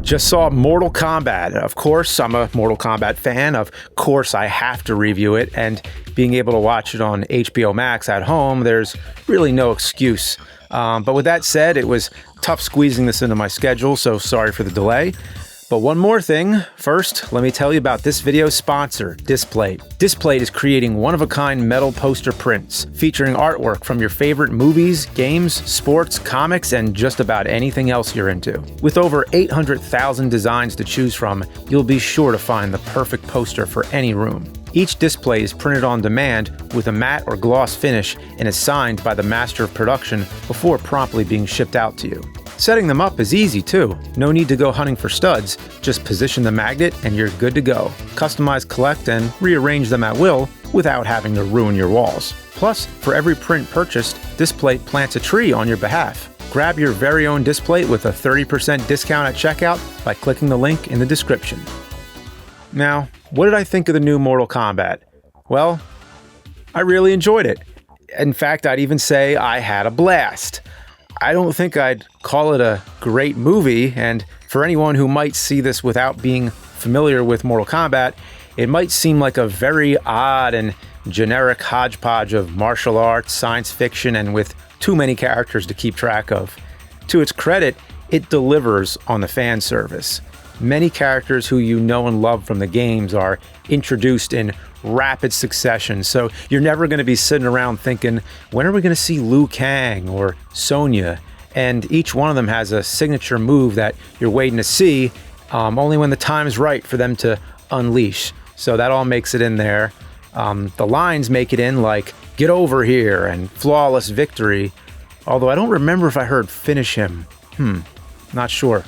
Just saw Mortal Kombat. Of course, I'm a Mortal Kombat fan. Of course, I have to review it, and being able to watch it on HBO Max at home, there's really no excuse. But with that said, it was tough squeezing this into my schedule, so sorry for the delay. But one more thing. First, let me tell you about this video's sponsor, Displate. Displate is creating one-of-a-kind metal poster prints featuring artwork from your favorite movies, games, sports, comics, and just about anything else you're into. With over 800,000 designs to choose from, you'll be sure to find the perfect poster for any room. Each display is printed on demand with a matte or gloss finish and is signed by the master of production before promptly being shipped out to you. Setting them up is easy too. No need to go hunting for studs. Just position the magnet and you're good to go. Customize, collect, and rearrange them at will without having to ruin your walls. Plus, for every print purchased, Displate plants a tree on your behalf. Grab your very own Displate with a 30% discount at checkout by clicking the link in the description. Now, what did I think of the new Mortal Kombat? Well, I really enjoyed it. In fact, I'd even say I had a blast. I don't think I'd call it a great movie, and for anyone who might see this without being familiar with Mortal Kombat, it might seem like a very odd and generic hodgepodge of martial arts, science fiction, and with too many characters to keep track of. To its credit, it delivers on the fan service. Many characters who you know and love from the games are introduced in rapid succession, so you're never going to be sitting around thinking, when are we going to see Liu Kang or Sonya? And each one of them has a signature move that you're waiting to see, only when the time's right for them to unleash. So that all makes it in there. The lines make it in like, get over here, and flawless victory. Although I don't remember if I heard finish him. Not sure.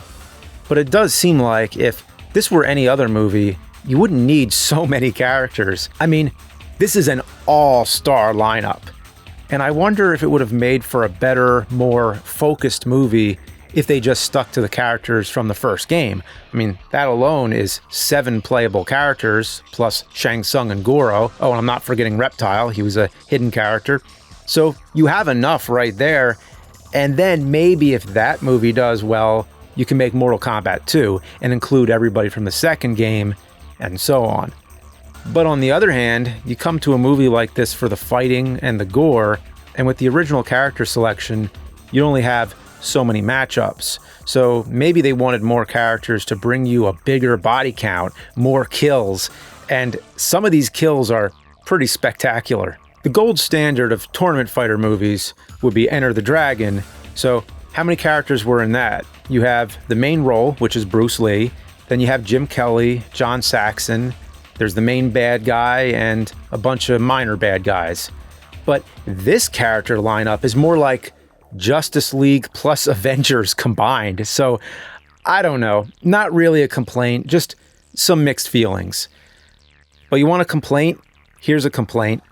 But it does seem like if this were any other movie, you wouldn't need so many characters. I mean, this is an all-star lineup. And I wonder if it would have made for a better, more focused movie if they just stuck to the characters from the first game. I mean, that alone is 7 playable characters, plus Shang Tsung and Goro. Oh, and I'm not forgetting Reptile. He was a hidden character. So you have enough right there. And then maybe if that movie does well, you can make Mortal Kombat 2 and include everybody from the second game, and so on. But on the other hand, you come to a movie like this for the fighting and the gore, and with the original character selection, you only have so many matchups. So maybe they wanted more characters to bring you a bigger body count, more kills, and some of these kills are pretty spectacular. The gold standard of tournament fighter movies would be Enter the Dragon, so how many characters were in that? You have the main role, which is Bruce Lee, then you have Jim Kelly, John Saxon, there's the main bad guy, and a bunch of minor bad guys. But this character lineup is more like Justice League plus Avengers combined, so I don't know, not really a complaint, just some mixed feelings. But you want a complaint? Here's a complaint.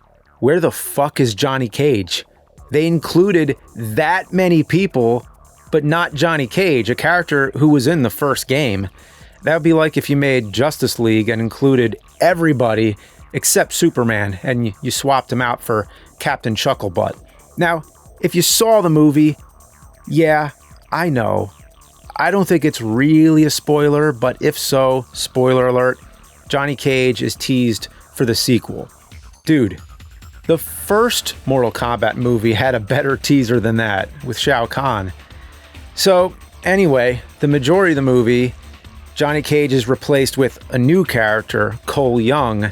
Where the fuck is Johnny Cage? They included that many people, but not Johnny Cage, a character who was in the first game. That would be like if you made Justice League and included everybody except Superman, and you swapped him out for Captain Chucklebutt. Now, if you saw the movie, yeah, I know. I don't think it's really a spoiler, but if so, spoiler alert, Johnny Cage is teased for the sequel. Dude, the first Mortal Kombat movie had a better teaser than that, with Shao Kahn. So, anyway, the majority of the movie, Johnny Cage is replaced with a new character, Cole Young,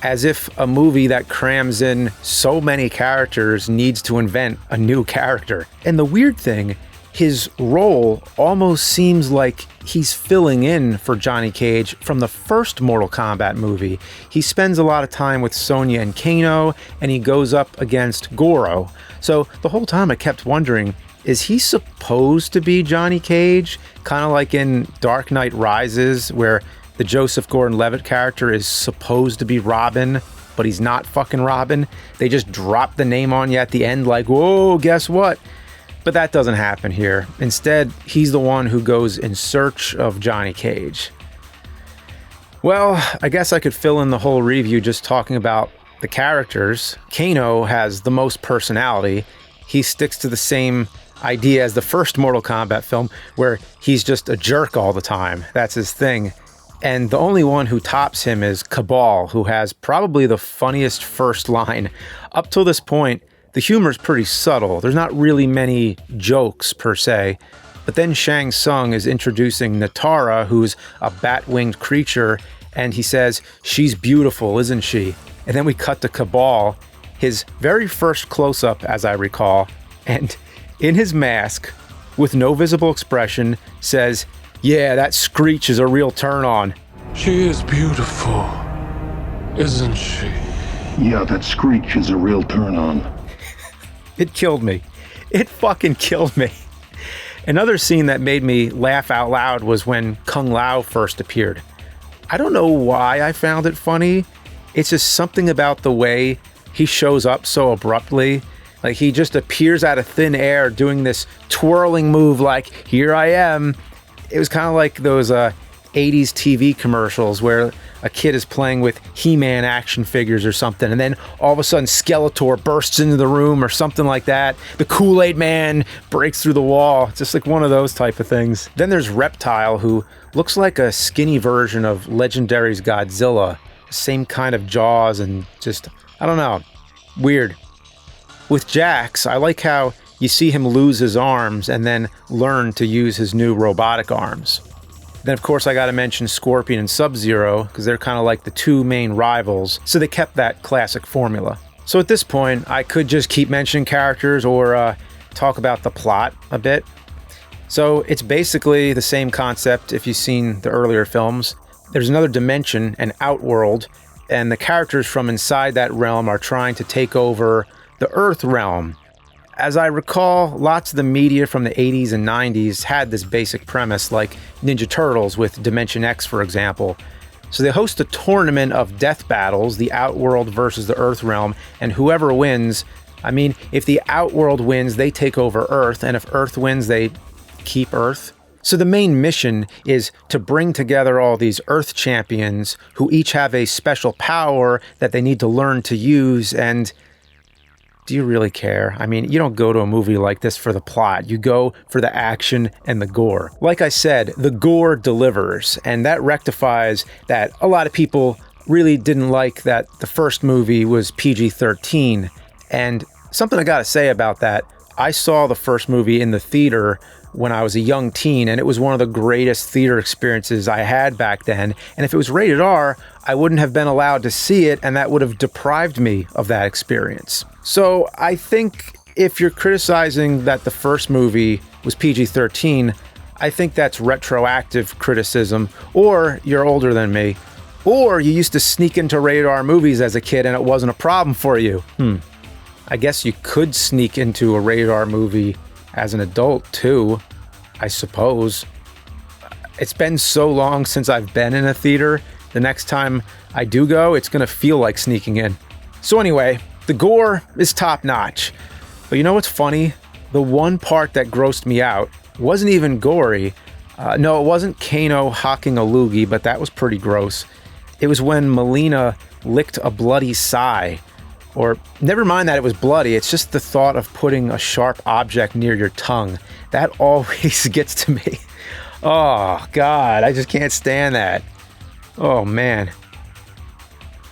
as if a movie that crams in so many characters needs to invent a new character. And the weird thing, his role almost seems like he's filling in for Johnny Cage from the first Mortal Kombat movie. He spends a lot of time with Sonya and Kano, and he goes up against Goro. So the whole time I kept wondering, is he supposed to be Johnny Cage? Kind of like in Dark Knight Rises, where the Joseph Gordon-Levitt character is supposed to be Robin, but he's not fucking Robin. They just drop the name on you at the end like, whoa, guess what? But that doesn't happen here. Instead, he's the one who goes in search of Johnny Cage. Well, I guess I could fill in the whole review just talking about the characters. Kano has the most personality. He sticks to the same idea as the first Mortal Kombat film, where he's just a jerk all the time. That's his thing. And the only one who tops him is Cabal, who has probably the funniest first line. Up till this point, the humor's pretty subtle. There's not really many jokes, per se. But then Shang Tsung is introducing Natara, who's a bat-winged creature, and he says, "She's beautiful, isn't she?" And then we cut to Cabal, his very first close-up, as I recall, and in his mask, with no visible expression, says, "Yeah, that screech is a real turn-on." She is beautiful, isn't she? Yeah, that screech is a real turn-on. It killed me. It fucking killed me. Another scene that made me laugh out loud was when Kung Lao first appeared. I don't know why I found it funny. It's just something about the way he shows up so abruptly. Like, he just appears out of thin air doing this twirling move like, "Here I am." It was kind of like those 80s TV commercials where a kid is playing with He-Man action figures or something, and then all of a sudden Skeletor bursts into the room or something like that. The Kool-Aid Man breaks through the wall. It's just like one of those type of things. Then there's Reptile, who looks like a skinny version of Legendary's Godzilla. Same kind of jaws and just, I don't know, weird. With Jax, I like how you see him lose his arms and then learn to use his new robotic arms. Then, of course, I got to mention Scorpion and Sub-Zero, because they're kind of like the two main rivals, so they kept that classic formula. So at this point, I could just keep mentioning characters or talk about the plot a bit. So it's basically the same concept if you've seen the earlier films. There's another dimension, an Outworld, and the characters from inside that realm are trying to take over the Earth realm. As I recall, lots of the media from the 80s and 90s had this basic premise, like Ninja Turtles with Dimension X, for example. So they host a tournament of death battles, the Outworld versus the Earth realm, and whoever wins, I mean, if the Outworld wins, they take over Earth, and if Earth wins, they keep Earth. So the main mission is to bring together all these Earth champions who each have a special power that they need to learn to use. And do you really care? I mean, you don't go to a movie like this for the plot. You go for the action and the gore. Like I said, the gore delivers, and that rectifies that a lot of people really didn't like that the first movie was PG-13. And something I gotta say about that, I saw the first movie in the theater when I was a young teen, and it was one of the greatest theater experiences I had back then. And if it was rated R, I wouldn't have been allowed to see it, and that would have deprived me of that experience. So I think if you're criticizing that the first movie was PG-13, I think that's retroactive criticism, or you're older than me, or you used to sneak into rated R movies as a kid and it wasn't a problem for you. I guess you could sneak into a rated R movie as an adult too, I suppose. It's been so long since I've been in a theater. The next time I do go, it's gonna feel like sneaking in. So anyway, the gore is top notch. But you know what's funny? The one part that grossed me out wasn't even gory. No, it wasn't Kano hocking a loogie, but that was pretty gross. It was when Melina licked a bloody sigh. Or never mind that it was bloody, it's just the thought of putting a sharp object near your tongue. That always gets to me. Oh, God, I just can't stand that. Oh, man.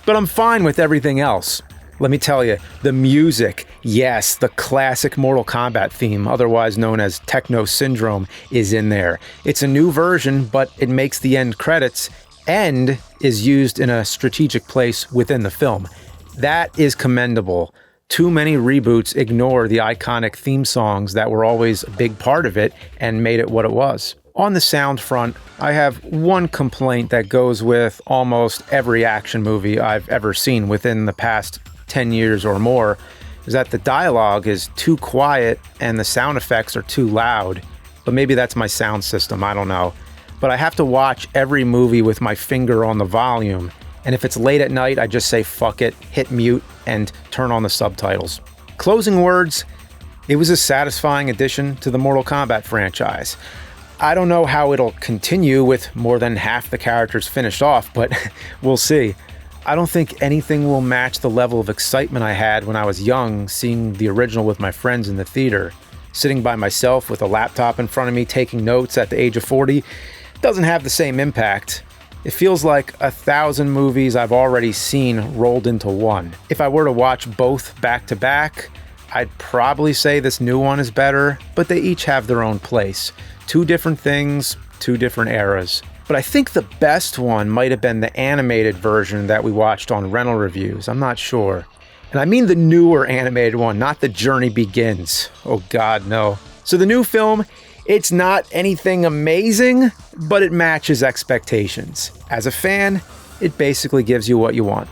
But I'm fine with everything else. Let me tell you, the music, yes, the classic Mortal Kombat theme, otherwise known as Techno Syndrome, is in there. It's a new version, but it makes the end credits and is used in a strategic place within the film. That is commendable. Too many reboots ignore the iconic theme songs that were always a big part of it and made it what it was. On the sound front, I have one complaint that goes with almost every action movie I've ever seen within the past 10 years or more, is that the dialogue is too quiet and the sound effects are too loud. But maybe that's my sound system, I don't know. But I have to watch every movie with my finger on the volume. And if it's late at night, I just say fuck it, hit mute, and turn on the subtitles. Closing words, it was a satisfying addition to the Mortal Kombat franchise. I don't know how it'll continue with more than half the characters finished off, but we'll see. I don't think anything will match the level of excitement I had when I was young, seeing the original with my friends in the theater. Sitting by myself with a laptop in front of me taking notes at the age of 40 doesn't have the same impact. It feels like 1,000 movies I've already seen rolled into one. If I were to watch both back to back, I'd probably say this new one is better, but they each have their own place. Two different things, two different eras. But I think the best one might have been the animated version that we watched on rental reviews. I'm not sure. And I mean the newer animated one, not the Journey Begins. Oh God, no. So the new film, it's not anything amazing, but it matches expectations. As a fan, it basically gives you what you want.